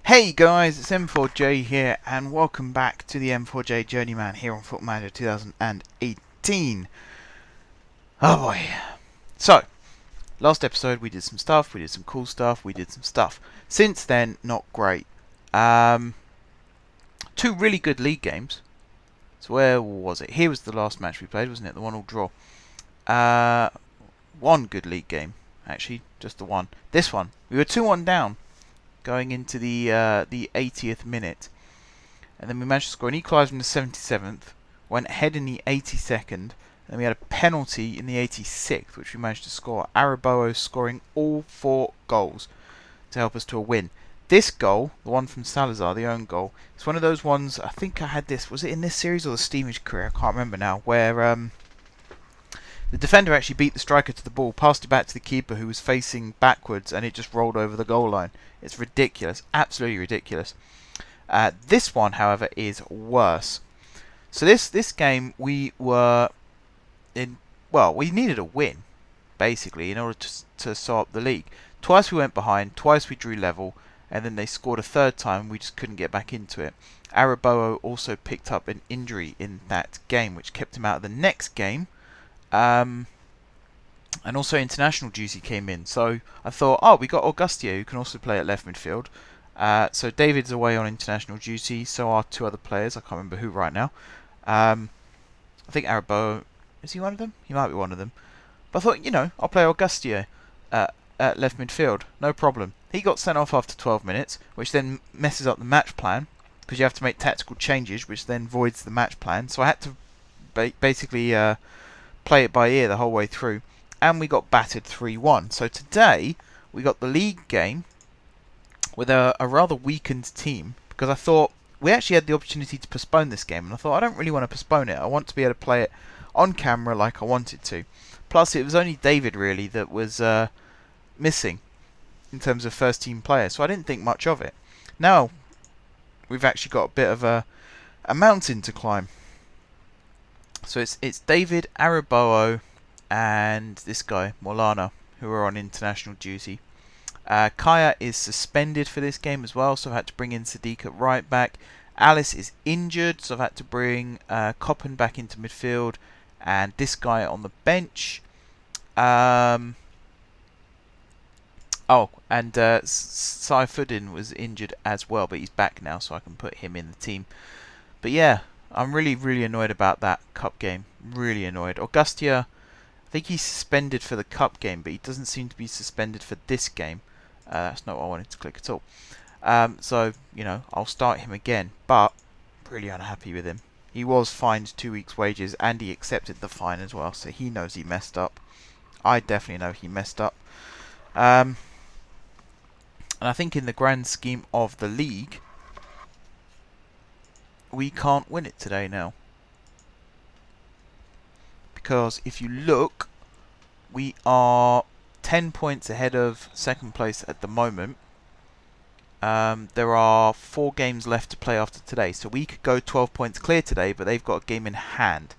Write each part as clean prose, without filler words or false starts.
Hey guys, it's M4J here, and welcome back to the M4J Journeyman here on Football Manager 2018. Oh boy. So, last episode we did some stuff, we did some cool stuff, we did some stuff. Since then, not great. Two really good league games. So where was it? Here was the last match we played, wasn't it? The 1-1 draw. One good league game, actually, just the one. This one, we were 2-1 down going into the 80th minute, and then we managed to score an equaliser in the 77th, went ahead in the 82nd, and then we had a penalty in the 86th, which we managed to score. Arabowo scoring all 4 goals to help us to a win. This goal, the one from Salazar, the own goal, it's one of those ones, I think I had this, was it in this series or the Steamage career? I can't remember now, where the defender actually beat the striker to the ball, passed it back to the keeper who was facing backwards, and it just rolled over the goal line. It's ridiculous, absolutely ridiculous. This one, however, is worse. So this game we were in. Well, we needed a win, basically, in order to sew up the league. Twice we went behind, twice we drew level, and then they scored a third time. We just couldn't get back into it. Arabowo also picked up an injury in that game, which kept him out of the next game. And also international duty came in, so I thought, oh, we got Augustio who can also play at left midfield. So David's away on international duty, so are 2 other players. I can't remember who right now. I think Arabowo, is he one of them? He might be one of them. But I thought, you know, I'll play Augustio at left midfield, no problem. He got sent off after 12 minutes, which then messes up the match plan, because you have to make tactical changes, which then voids the match plan. So I had to basically play it by ear the whole way through, and we got battered 3-1. So today we got the league game with a rather weakened team, because I thought we actually had the opportunity to postpone this game, and I thought I don't really want to postpone it. I want to be able to play it on camera like I wanted to. Plus it was only David really that was missing in terms of first team players, so I didn't think much of it. Now we've actually got a bit of a mountain to climb. So it's David, Arabowo, and this guy, Molana, who are on international duty. Kaya is suspended for this game as well, so I've had to bring in Sadiq at right back. Alice is injured, so I've had to bring Coppen back into midfield, and this guy on the bench. Oh, and Saifuddin was injured as well, but he's back now, so I can put him in the team. But yeah, I'm really annoyed about that cup game. Really annoyed. Augustia, I think he's suspended for the cup game, but he doesn't seem to be suspended for this game. That's not what I wanted to click at all. So, you know, I'll start him again, but really unhappy with him. He was fined 2 weeks' wages, and he accepted the fine as well, so he knows he messed up. I definitely know he messed up. And I think in the grand scheme of the league, we can't win it today now. Because if you look, we are 10 points ahead of second place at the moment. There are 4 games left to play after today, so we could go 12 points clear today, but they've got a game in hand.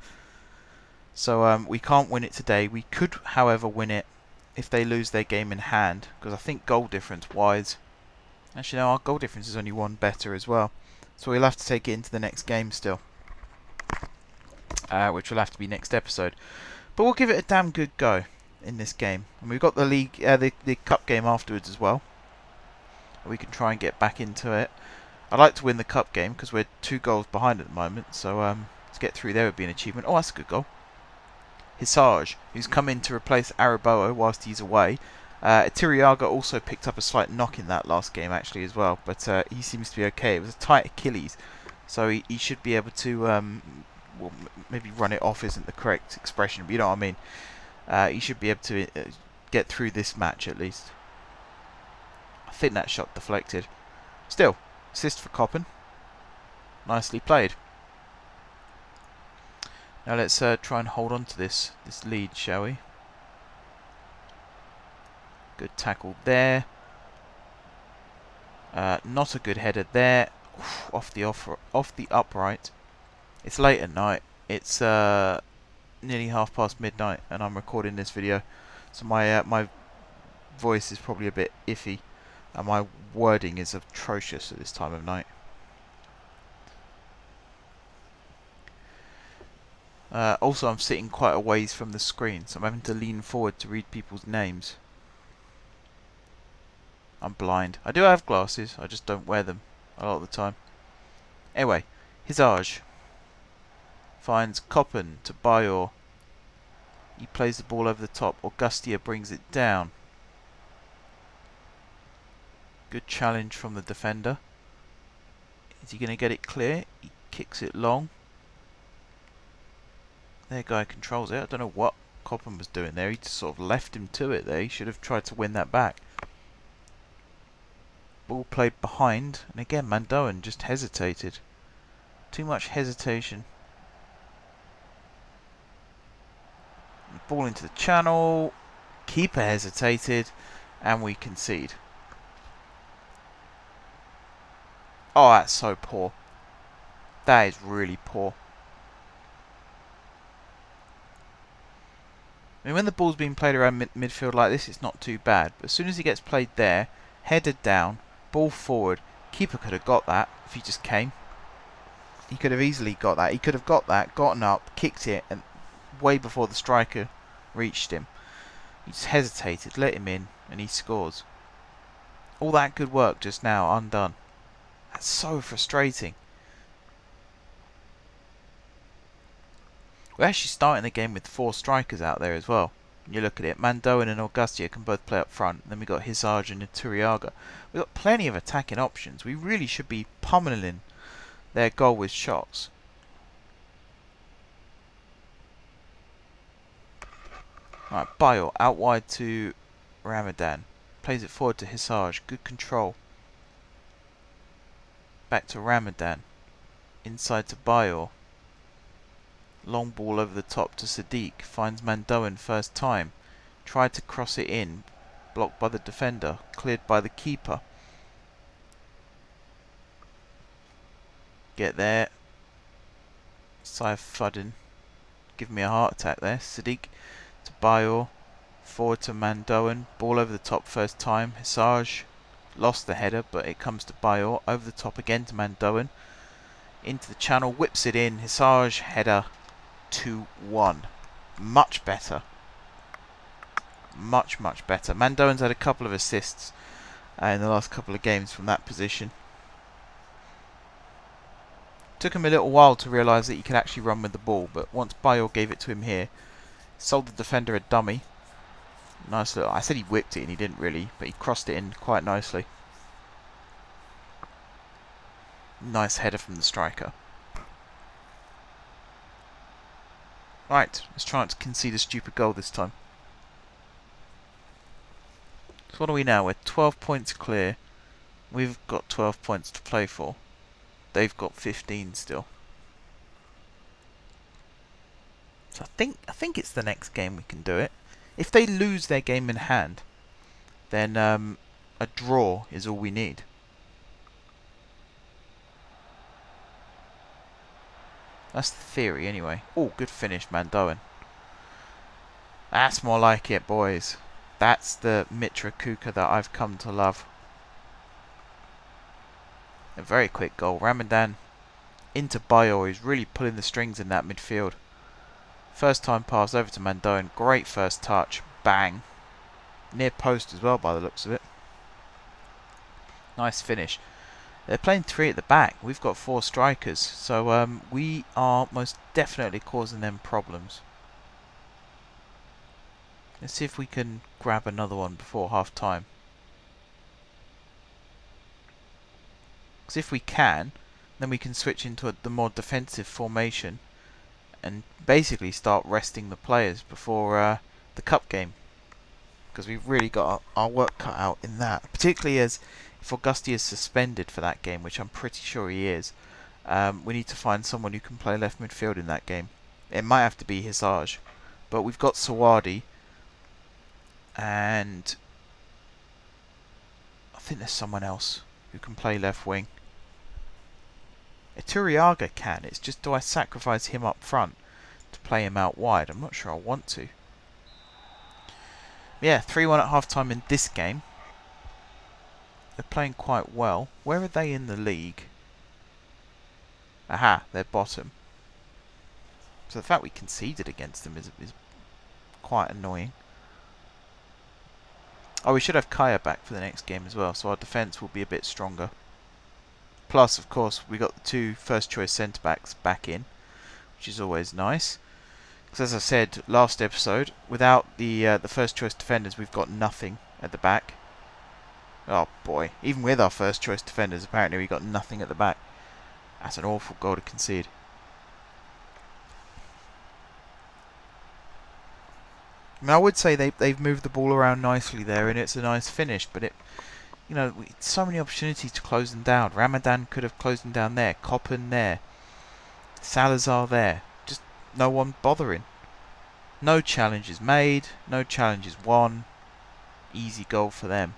So we can't win it today. We could, however, win it if they lose their game in hand, because I think goal difference wise, actually no, our goal difference is only 1 better as well. So we'll have to take it into the next game still, which will have to be next episode. But we'll give it a damn good go in this game, and we've got the league, the cup game afterwards as well. We can try and get back into it. I'd like to win the cup game because we're 2 goals behind at the moment. So to get through there would be an achievement. Oh, that's a good goal. Hisage, who's come in to replace Arabowo whilst he's away. Tiriaga also picked up a slight knock in that last game actually as well, but he seems to be okay. It was a tight Achilles, so he should be able to, well, maybe run it off isn't the correct expression, but you know what I mean. He should be able to get through this match at least. I think that shot deflected. Still, assist for Coppen. Nicely played. Now let's try and hold on to this lead, shall we? Good tackle there. Not a good header there. Oof, off the upright. It's late at night. It's nearly midnight, and I'm recording this video, so my my voice is probably a bit iffy. And my wording is atrocious at this time of night. Also, I'm sitting quite a ways from the screen, so I'm having to lean forward to read people's names. I'm blind. I do have glasses, I just don't wear them a lot of the time. Anyway, Hisage finds Koppen to Bayor. He plays the ball over the top. Augustia brings it down. Good challenge from the defender. Is he going to get it clear? He kicks it long. Their guy controls it. I don't know what Koppen was doing there. He just sort of left him to it there. He should have tried to win that back. Ball played behind. And again, Mandoen just hesitated. Too much hesitation. Ball into the channel. Keeper hesitated. And we concede. Oh, that's so poor. That is really poor. I mean, when the ball's being played around midfield like this, it's not too bad. But as soon as he gets played there, headed down, ball forward, keeper could have got that if he just came. He could have easily got that. He could have got that, gotten up, kicked it, and way before the striker reached him. He just hesitated, let him in, and he scores. All that good work just now undone. That's so frustrating. We're actually starting the game with 4 strikers out there as well. When you look at it, Mandoen and Augustia can both play up front. Then we've got Hisage and Ituriaga. We've got plenty of attacking options. We really should be pummeling their goal with shots. Right, Bayor out wide to Ramadan. Plays it forward to Hisage. Good control. Back to Ramadan. Inside to Bayor. Long ball over the top to Sadiq. Finds Mandoen first time. Tried to cross it in. Blocked by the defender. Cleared by the keeper. Get there. Saif Fuddin. Give me a heart attack there. Sadiq to Bayor. Forward to Mandoen. Ball over the top first time. Hisage lost the header, but it comes to Bayor. Over the top again to Mandoen. Into the channel. Whips it in. Hisage header. 2-1. Much better. Much better. Mandoen's had a couple of assists in the last couple of games from that position. Took him a little while to realise that he could actually run with the ball, but once Bayor gave it to him here, sold the defender a dummy. Nice little... I said he whipped it and he didn't really, but he crossed it in quite nicely. Nice header from the striker. Right, let's try not to concede a stupid goal this time. So what are we now? We're 12 points clear. We've got 12 points to play for. They've got 15 still. So I think it's the next game we can do it. If they lose their game in hand, then a draw is all we need. That's the theory, anyway. Oh, good finish, Mandoen. That's more like it, boys. That's the Mitra Kuka that I've come to love. A very quick goal. Ramadan into Bayor, who's really pulling the strings in that midfield. First time pass over to Mandoen. Great first touch. Bang. Near post as well, by the looks of it. Nice finish. They're playing 3 at the back. We've got 4 strikers. So we are most definitely causing them problems. Let's see if we can grab another one before half time. Because if we can, then we can switch into the more defensive formation and basically start resting the players before the cup game. Because we've really got our work cut out in that. Particularly as if Augusti is suspended for that game, which I'm pretty sure he is, we need to find someone who can play left midfield in that game. It might have to be Hisage. But we've got Sawadi. And I think there's someone else who can play left wing. Ituriaga can. It's just, do I sacrifice him up front to play him out wide? I'm not sure I want to. Yeah, 3-1 at half time in this game. they're playing quite well. Where are they in the league? Aha, they're bottom. So the fact we conceded against them is quite annoying. Oh, we should have Kaya back for the next game as well, so our defence will be a bit stronger. Plus, of course, we got the 2 first-choice centre-backs back in, which is always nice. Because as I said last episode, without the first-choice defenders, we've got nothing at the back. Oh boy, even with our first-choice defenders, apparently we've got nothing at the back. That's an awful goal to concede. I mean, I would say they've moved the ball around nicely there, and it's a nice finish. But you know, so many opportunities to close them down. Ramadan could have closed them down there. Coppen there. Salazar there. Just no one bothering. No challenges made. No challenges won. Easy goal for them.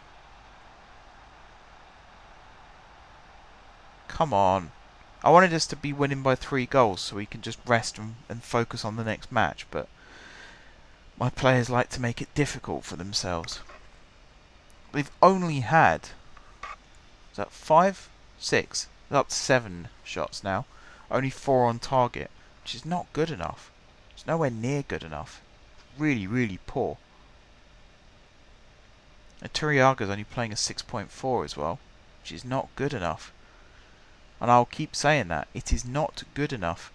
Come on. I wanted us to be winning by 3 goals so we can just rest and focus on the next match, but my players like to make it difficult for themselves. We've only had, is that 5? 6? It's up to 7 shots now. Only 4 on target, which is not good enough. It's nowhere near good enough. Really, really poor. And Turiaga's only playing a 6.4 as well, which is not good enough. And I'll keep saying that. It is not good enough.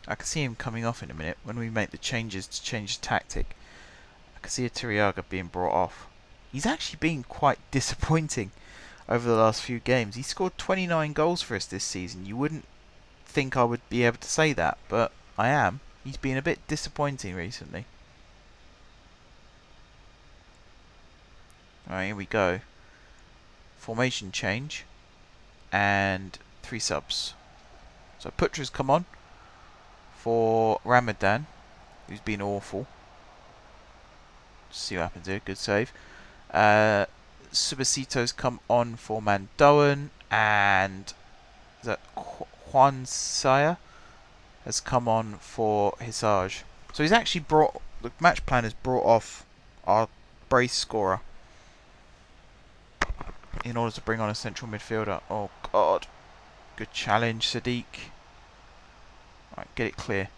I can see him coming off in a minute when we make the changes to change the tactic. I can see a Turiaga being brought off. He's actually been quite disappointing over the last few games. He scored 29 goals for us this season. You wouldn't think I would be able to say that, but I am. He's been a bit disappointing recently. Alright, here we go. Formation change. And 3 subs. So Putra's come on for Ramadan, who's been awful. See what happens here. Good save. Subasito's come on for Mandoan, and Juan Saya has come on for Hisage. So he's actually brought, the match plan has brought off our brace scorer in order to bring on a central midfielder. Oh god. Good challenge, Sadiq. Right, get it clear.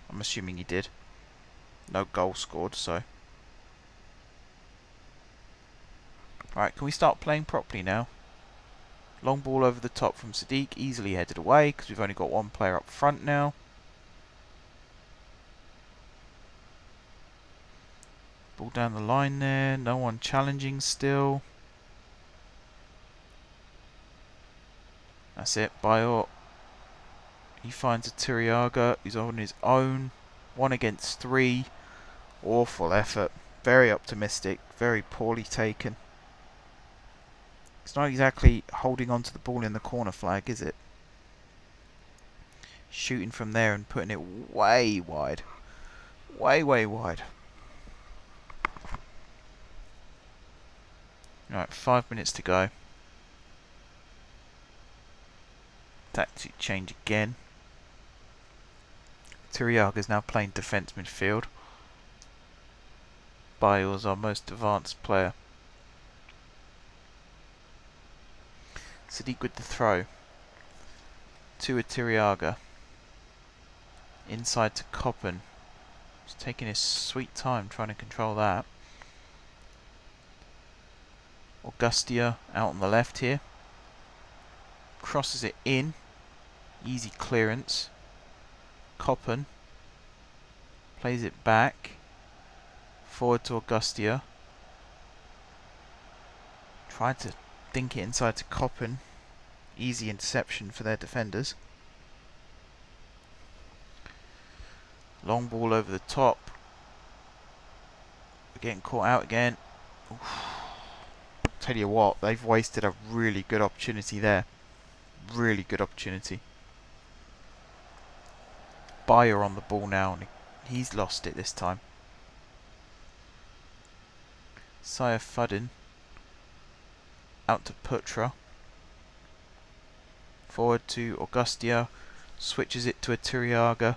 I'm assuming he did. No goal scored, so. Right, can we start playing properly now? Long ball over the top from Sadiq, easily headed away because we've only got 1 player up front now. Ball down the line there, no one challenging still. That's it, Bayor. He finds a Turiaga, who's on his own. 1 against 3. Awful effort. Very optimistic, very poorly taken. It's not exactly holding on to the ball in the corner flag, is it? Shooting from there and putting it way wide. Way, way wide. Right, 5 minutes to go. Tactic change again. Turiaga is now playing defence midfield. Bayo's our most advanced player. Sadiq with the throw. To a Turiaga. Inside to Coppen. He's taking his sweet time trying to control that. Augustia out on the left here. Crosses it in. Easy clearance. Coppen plays it back. Forward to Augustia. Tried to dink it inside to Coppen. Easy interception for their defenders. Long ball over the top. We're getting caught out again. Oof. Tell you what, they've wasted a really good opportunity there. Really good opportunity. Bayer on the ball now, and he's lost it this time. Saya Fuddin out to Putra. Forward to Augustia. Switches it to a Turiaga.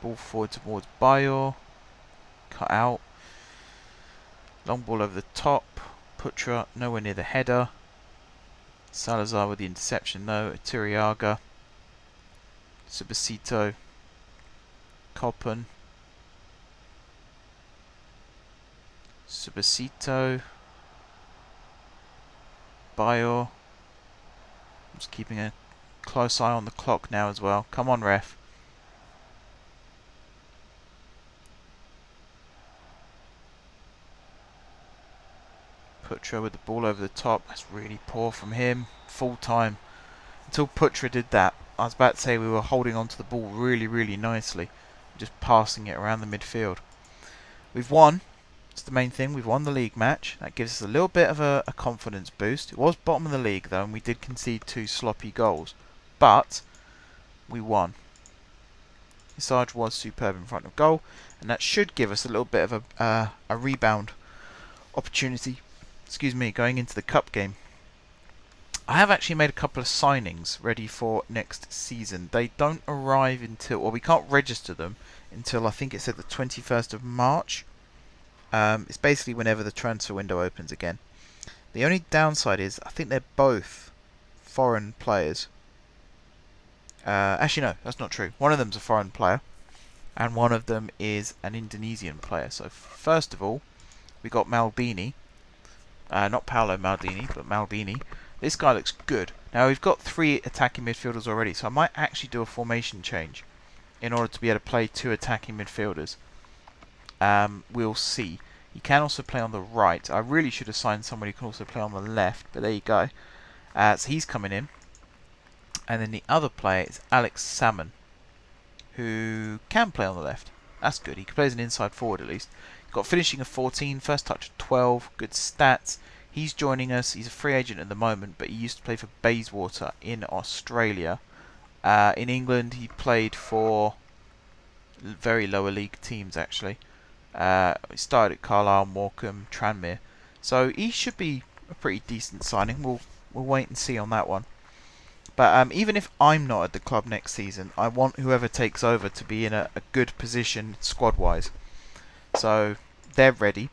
Ball forward towards Bayor. Cut out. Long ball over the top. Putra nowhere near the header. Salazar with the interception though. Atiriaga. Subasito. Koppen. Subasito. Bayor. Just keeping a close eye on the clock now as well. Come on, ref. Putra with the ball over the top. That's really poor from him. Full time. Until Putra did that, I was about to say we were holding on to the ball really, really nicely. Just passing it around the midfield. We've won. That's the main thing. We've won the league match. That gives us a little bit of a confidence boost. It was bottom of the league though, and we did concede 2 sloppy goals. But we won. Sarge was superb in front of goal, and that should give us a little bit of a rebound opportunity. Excuse me, going into the cup game. I have actually made a couple of signings ready for next season. They don't arrive until, well, we can't register them until I think it's at the 21st of March. It's basically whenever the transfer window opens again. The only downside is I think they're both foreign players. Actually, no, that's not true. One of them's a foreign player, and one of them is an Indonesian player. So first of all, we got Maldini. Not Paolo Maldini, but Maldini. This guy looks good. Now, we've got 3 attacking midfielders already, so I might actually do a formation change in order to be able to play 2 attacking midfielders. We'll see. He can also play on the right. I really should have signed somebody who can also play on the left, but there you go. So he's coming in. And then the other player is Alex Salmon, who can play on the left. That's good. He can play as an inside forward at least. Got finishing of 14, first touch of 12, good stats. He's joining us. He's a free agent at the moment, but he used to play for Bayswater in Australia. In England, he played for very lower league teams, actually. He started at Carlisle, Morecambe, Tranmere. So he should be a pretty decent signing. We'll wait and see on that one. But even if I'm not at the club next season, I want whoever takes over to be in a good position squad-wise. So they're ready.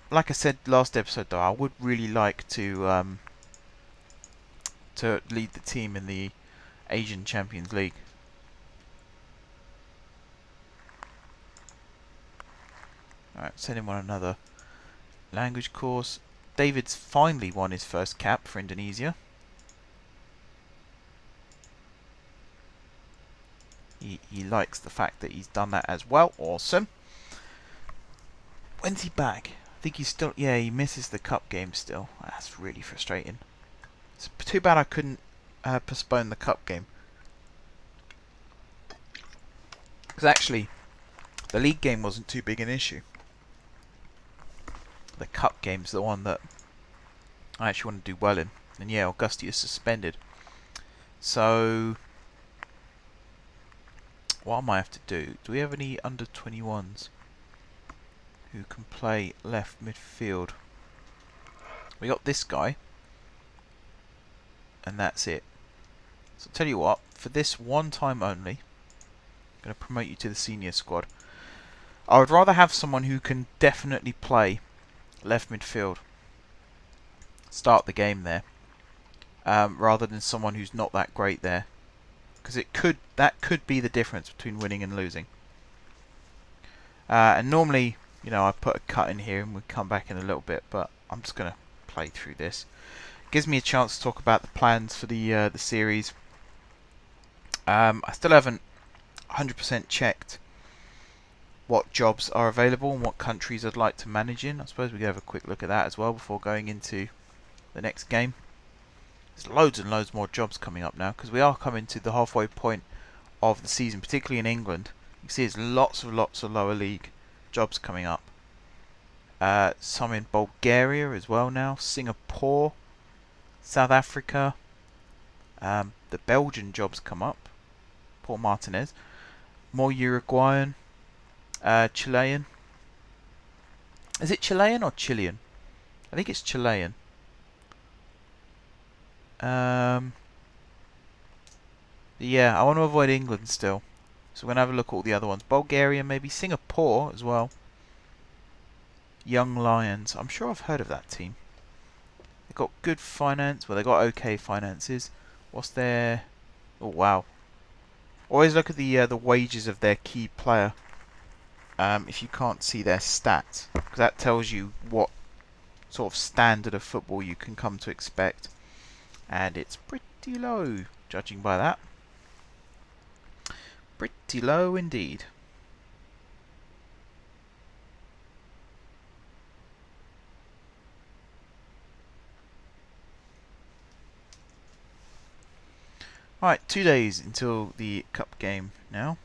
Like I said last episode, though, I would really like to lead the team in the Asian Champions League. Alright, send him on another language course. David's finally won his first cap for Indonesia. He likes the fact that he's done that as well. Awesome. When's he back? I think he's still... Yeah, he misses the cup game still. That's really frustrating. It's too bad I couldn't postpone the cup game. Because actually, the league game wasn't too big an issue. The cup game's the one that I actually want to do well in. And yeah, Augusti is suspended. So... what I might have to do... Do we have any under 21s who can play left midfield? We got this guy. And that's it. So I'll tell you what, for this one time only, I'm going to promote you to the senior squad. I would rather have someone who can definitely play left midfield, start the game there, rather than someone who's not that great there. Because that could be the difference between winning and losing. And normally, you know, I put a cut in here and we'll come back in a little bit, but I'm just going to play through this. Gives me a chance to talk about the plans for the series. I still haven't 100% checked what jobs are available and what countries I'd like to manage in. I suppose we could have a quick look at that as well before going into the next game. There's loads and loads more jobs coming up now because we are coming to the halfway point of the season, particularly in England. You can see there's lots of lower league jobs coming up. Some in Bulgaria as well now, Singapore, South Africa. The Belgian jobs come up. Port Martinez. More Uruguayan. Chilean. Is it Chilean or Chilean? I think it's Chilean. Yeah, I want to avoid England still. So we're going to have a look at all the other ones. Bulgaria, maybe Singapore as well. Young Lions. I'm sure I've heard of that team. They've got good finance. Well, they've got okay finances. What's their... Oh, wow. Always look at the wages of their key player. If you can't see their stats. Because that tells you what sort of standard of football you can come to expect. And it's pretty low, judging by that. Pretty low indeed. Right, 2 days until the cup game now.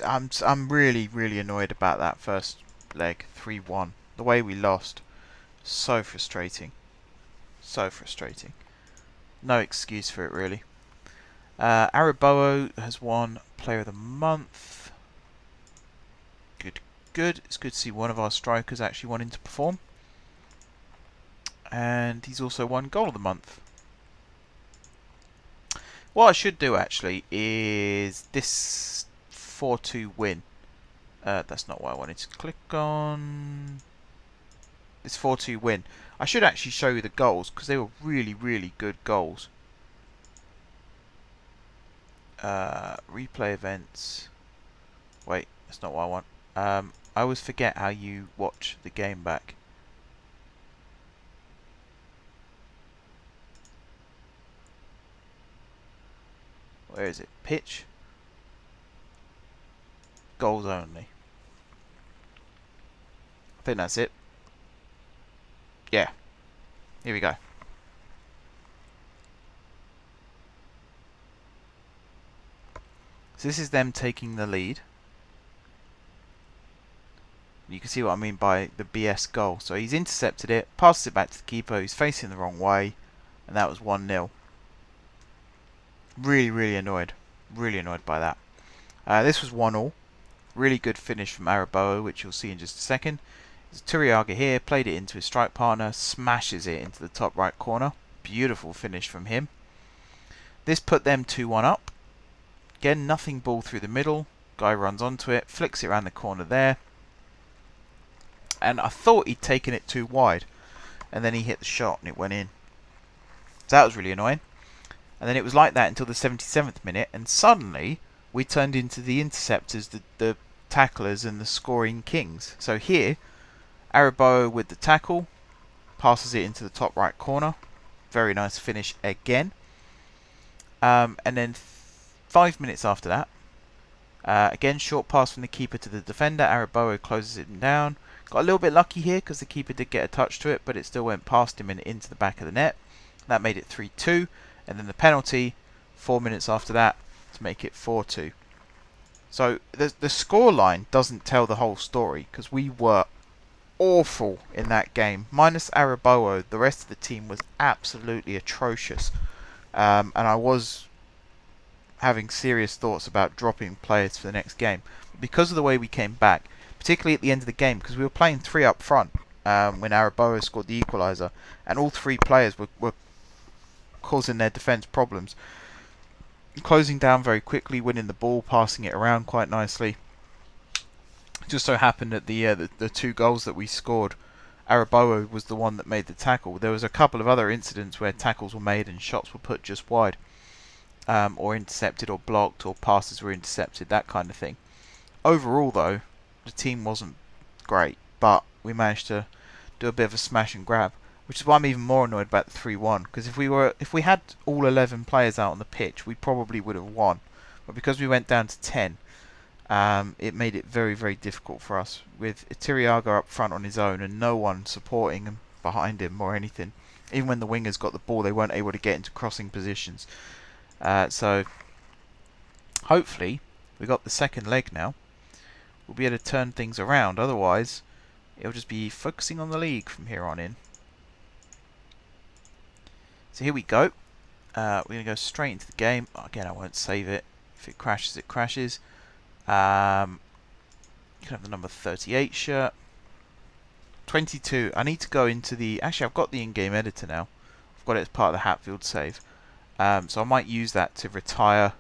I'm really annoyed about that first leg, 3-1. The way we lost, so frustrating. So frustrating. No excuse for it really. Arabowo has won Player of the Month. Good. It's good to see one of our strikers actually wanting to perform. And he's also won Goal of the Month. What I should do actually is this 4-2 win. That's not what I wanted to click on. This 4-2 win. I should actually show you the goals because they were really good goals. Replay events. Wait, that's not what I want. I always forget how you watch the game back. Where is it? Pitch. Goals only. I think that's it. Yeah. Here we go. So this is them taking the lead. You can see what I mean by the BS goal. So he's intercepted it, passes it back to the keeper, who's facing the wrong way, and that was 1-0. Really annoyed. Really annoyed by that. This was 1-1. Really good finish from Arabowo, which you'll see in just a second. Turiaga here, played it into his strike partner, smashes it into the top right corner. Beautiful finish from him. This put them 2-1 up. Again, nothing ball through the middle. Guy runs onto it, flicks it around the corner there. And I thought he'd taken it too wide. And then he hit the shot and it went in. So that was really annoying. And then it was like that until the 77th minute. And suddenly, we turned into the interceptors, the tacklers and the scoring kings. So here, Arabowo with the tackle. Passes it into the top right corner. Very nice finish again. And then 5 minutes after that, again, short pass from the keeper to the defender. Arabowo closes it down. Got a little bit lucky here because the keeper did get a touch to it, but it still went past him and into the back of the net. That made it 3-2. And then the penalty 4 minutes after that to make it 4-2. So the scoreline doesn't tell the whole story because we were awful in that game. Minus Arabowo, the rest of the team was absolutely atrocious. And I was having serious thoughts about dropping players for the next game. Because of the way we came back, particularly at the end of the game, because we were playing 3 up front when Arabowo scored the equaliser, and all 3 players were causing their defence problems. Closing down very quickly, winning the ball, passing it around quite nicely. It just so happened that the 2 goals that we scored, Arabowo was the one that made the tackle. There was a couple of other incidents where tackles were made and shots were put just wide. Or intercepted or blocked or passes were intercepted, that kind of thing. Overall though, the team wasn't great, but we managed to do a bit of a smash and grab, which is why I'm even more annoyed about the 3-1, because if we had all 11 players out on the pitch, we probably would have won. But because we went down to 10, it made it very difficult for us, with Turiaga up front on his own and no one supporting him behind him or anything. Even when the wingers got the ball, they weren't able to get into crossing positions. So hopefully we got the second leg now. We'll be able to turn things around. Otherwise, it'll just be focusing on the league from here on in. So here we go. We're going to go straight into the game. Again, I won't save it. If it crashes, it crashes. You can have the number 38 shirt. 22. I need to go into the... Actually, I've got the in-game editor now. I've got it as part of the Hatfield save. So I might use that to retire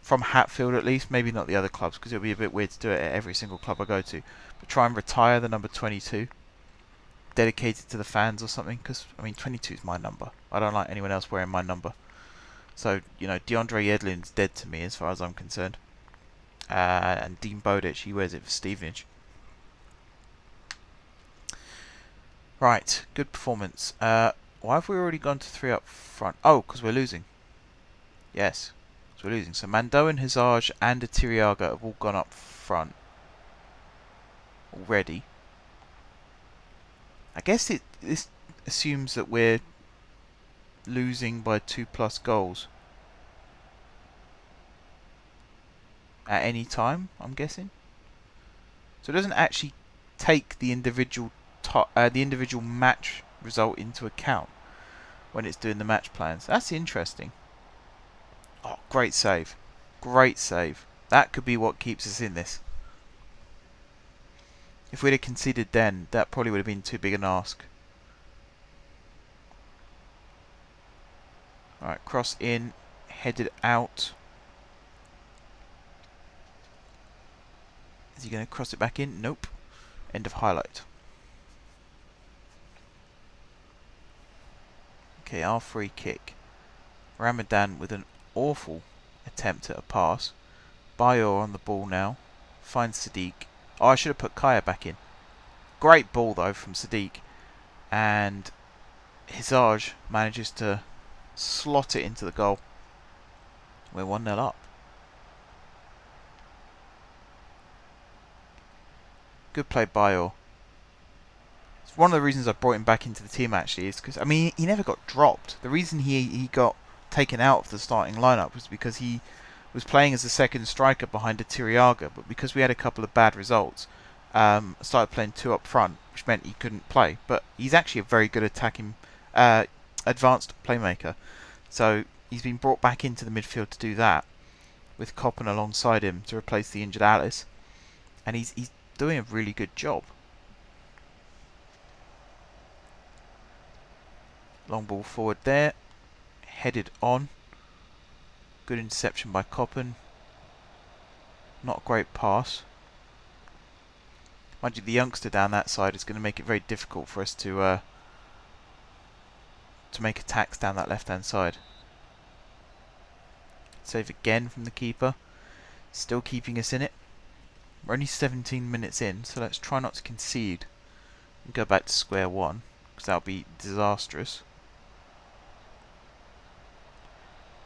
from Hatfield at least. Maybe not the other clubs, because it'll be a bit weird to do it at every single club I go to. But try and retire the number 22. Dedicated to the fans or something. Because, I mean, 22 is my number. I don't like anyone else wearing my number. So, you know, DeAndre Yedlin's dead to me as far as I'm concerned. And Dean Bowditch, he wears it for Stevenage. Right, good performance. Why have we already gone to 3 up front? Oh, because we're losing. Yes, because we're losing. So Mando and Hazard and Atiriaga have all gone up front already. I guess this assumes that we're losing by 2+ goals at any time, I'm guessing. So it doesn't actually take the individual match result into account when it's doing the match plans. That's interesting. Oh, great save. Great save. That could be what keeps us in this. If we'd have conceded then, that probably would have been too big an ask. Alright, cross in, headed out. Is he going to cross it back in? Nope. End of highlight. Okay, our free kick. Ramadan with an awful attempt at a pass. Bayor on the ball now. Finds Sadiq. Oh, I should have put Kaya back in. Great ball though from Sadiq. And Hazard manages to slot it into the goal. We're 1-0 up. Good play, Bayor. It's one of the reasons I brought him back into the team actually is because, I mean, he never got dropped. The reason he got taken out of the starting lineup was because he was playing as a second striker behind Atiriaga, but because we had a couple of bad results, started playing 2 up front, which meant he couldn't play. But he's actually a very good attacking, advanced playmaker. So he's been brought back into the midfield to do that, with Coppen alongside him to replace the injured Alice, and he's doing a really good job. Long ball forward there, headed on. Good interception by Coppen. Not a great pass. Mind you, the youngster down that side is going to make it very difficult for us to make attacks down that left-hand side. Save again from the keeper. Still keeping us in it. We're only 17 minutes in, so let's try not to concede and go back to square one, because that'll be disastrous.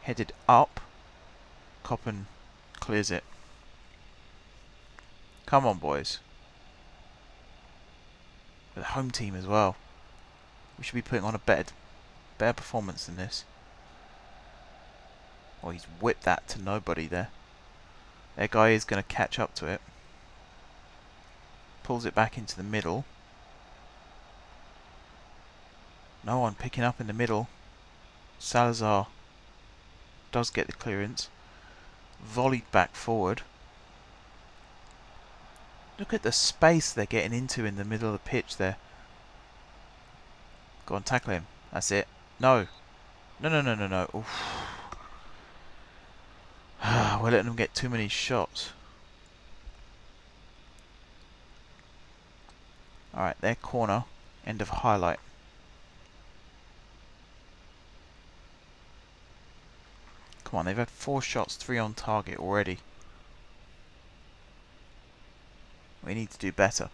Headed up. Coppen clears it. Come on, boys. With the home team as well. We should be putting on a better performance than this. Oh, he's whipped that to nobody there. Their guy is going to catch up to it. Pulls it back into the middle. No one picking up in the middle. Salazar does get the clearance. Volleyed back forward. Look at the space they're getting into in the middle of the pitch there. Go on, tackle him. That's it. No. No. Oof. We're letting them get too many shots. Alright, their corner. End of highlight. Come on, they've had 4 shots, 3 on target already. We need to do better.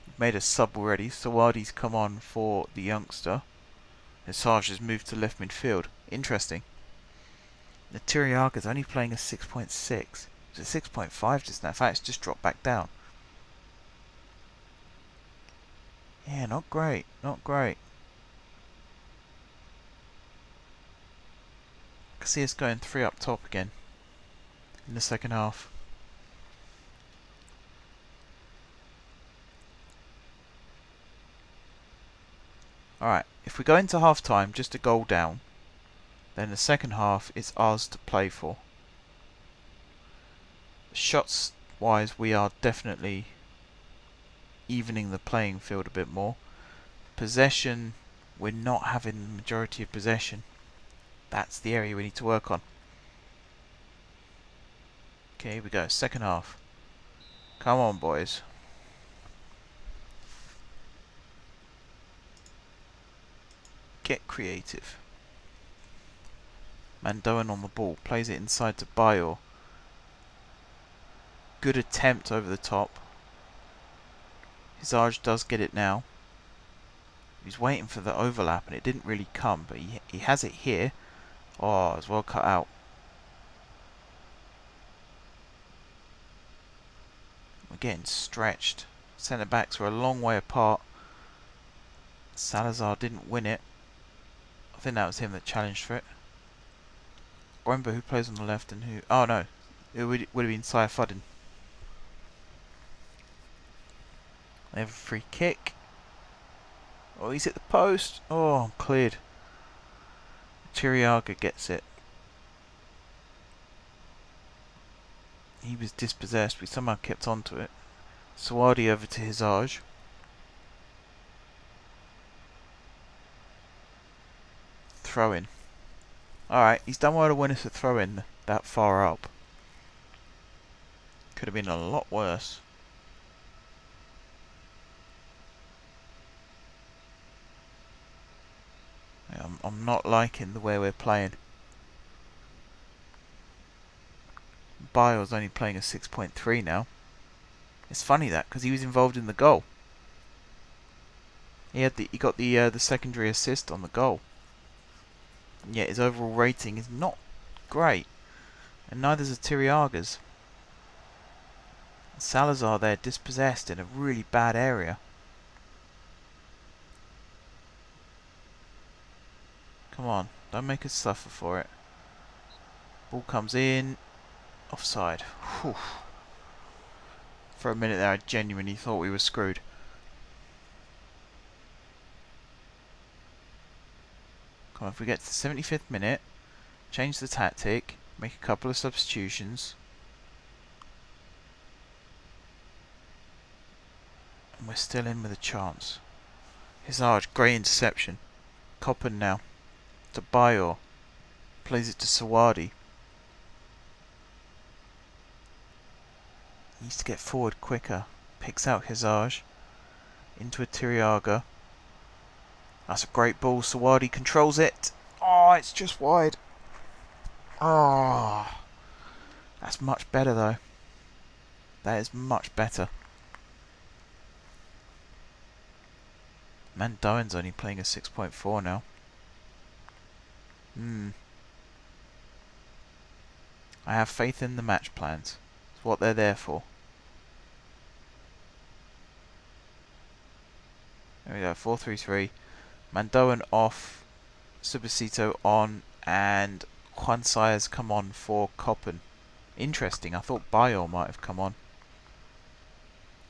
We've made a sub already. Sawadi's come on for the youngster. Assange has moved to left midfield. Interesting. Natiriaga's only playing a 6.6. It's a 6.5 just now. In fact, it's just dropped back down. Yeah, not great. Not great. I can see us going 3 up top again in the second half. Alright, if we go into half time just a goal down, then the second half is ours to play for. Shots wise, we are definitely evening the playing field a bit more. Possession, we're not having the majority of possession. That's the area we need to work on. Okay, here we go. Second half. Come on, boys. Get creative. Mandoan on the ball. Plays it inside to Bayor. Good attempt over the top. Hizaj does get it now. He's waiting for the overlap and it didn't really come, but he has it here. Oh, it's well cut out. We're getting stretched. Centre backs were a long way apart. Salazar didn't win it. I think that was him that challenged for it. I remember who plays on the left and who... Oh no, it would have been Sayafudin. They have a free kick. Oh, he's hit the post. Oh, cleared. Chiriaga gets it. He was dispossessed. We somehow kept on to it. Sawadi over to Hizaj. Throw in. Alright, he's done well to win us a throw in that far up. Could have been a lot worse. I'm not liking the way we're playing. Bile's only playing a 6.3 now. It's funny that, because he was involved in the goal. He got the secondary assist on the goal. And yet his overall rating is not great. And neither's Tiriaga's. Salazar there dispossessed in a really bad area. Come on, don't make us suffer for it. Ball comes in. Offside. Whew. For a minute there I genuinely thought we were screwed. Come on, if we get to the 75th minute, change the tactic, make a couple of substitutions. And we're still in with a chance. Hizaj, great interception. Coppen now. To Bayor. Plays it to Sawadi. Needs to get forward quicker. Picks out Hizaj. Into a Tiriaga. That's a great ball. Sawadi controls it. Oh, it's just wide. Oh. That's much better though. That is much better. Mandoan's only playing a 6.4 now. I have faith in the match plans. It's what they're there for. There we go, 4-3-3. Mandoan off, Subasito on, and Juan Sayas come on for Coppen. Interesting, I thought Bayor might have come on.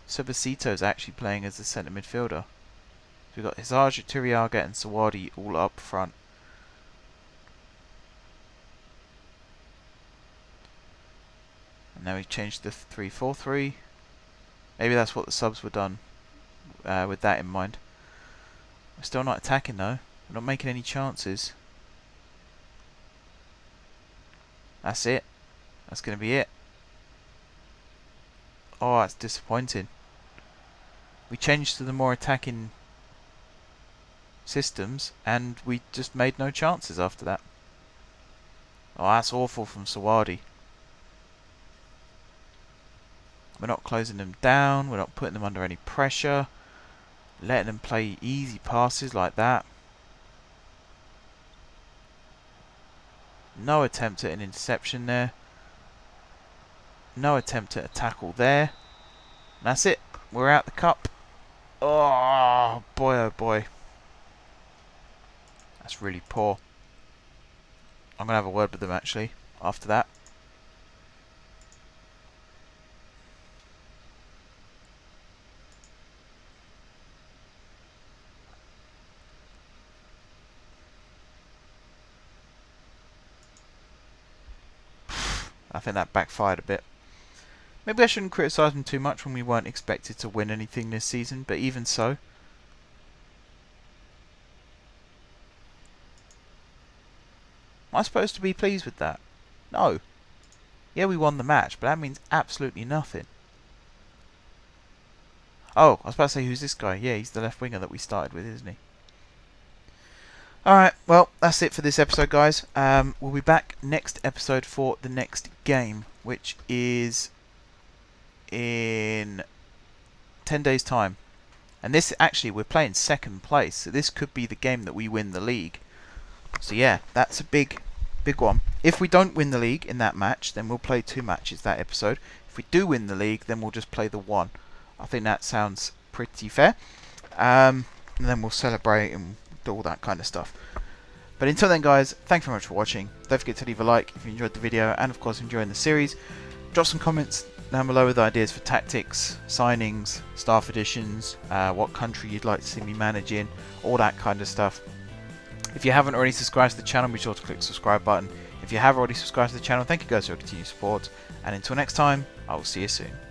Subasito's actually playing as a centre midfielder. So we've got Hizaj, Tiriaga and Sawadi all up front. And now we've changed the 3-4-3. Maybe that's what the subs were done with that in mind. We're still not attacking though. We're not making any chances. That's it. That's going to be it. Oh, that's disappointing. We changed to the more attacking systems and we just made no chances after that. Oh, that's awful from Sawadi. We're not closing them down. We're not putting them under any pressure. Letting them play easy passes like that. No attempt at an interception there. No attempt at a tackle there. And that's it. We're out the cup. Oh boy, oh boy. That's really poor. I'm going to have a word with them actually after that. I think that backfired a bit. Maybe I shouldn't criticise them too much when we weren't expected to win anything this season, but even so. Am I supposed to be pleased with that? No. Yeah, we won the match, but that means absolutely nothing. Oh, I was about to say, who's this guy? Yeah, he's the left winger that we started with, isn't he? Alright, well, that's it for this episode, guys. We'll be back next episode for the next game, which is in 10 days' time. And this, actually, we're playing second place, so this could be the game that we win the league. So yeah, that's a big one. If we don't win the league in that match, then we'll play 2 matches that episode. If we do win the league, then we'll just play the 1. I think that sounds pretty fair. And then we'll celebrate and do all that kind of stuff. But until then, guys, thank you very much for watching. Don't forget to leave a like if you enjoyed the video, and of course enjoying the series. Drop some comments down below with ideas for tactics, signings, staff additions, what country you'd like to see me manage in, all that kind of stuff. If you haven't already subscribed to the channel, be sure to click the subscribe button. If you have already subscribed to the channel, thank you guys for your continued support. And until next time, I will see you soon.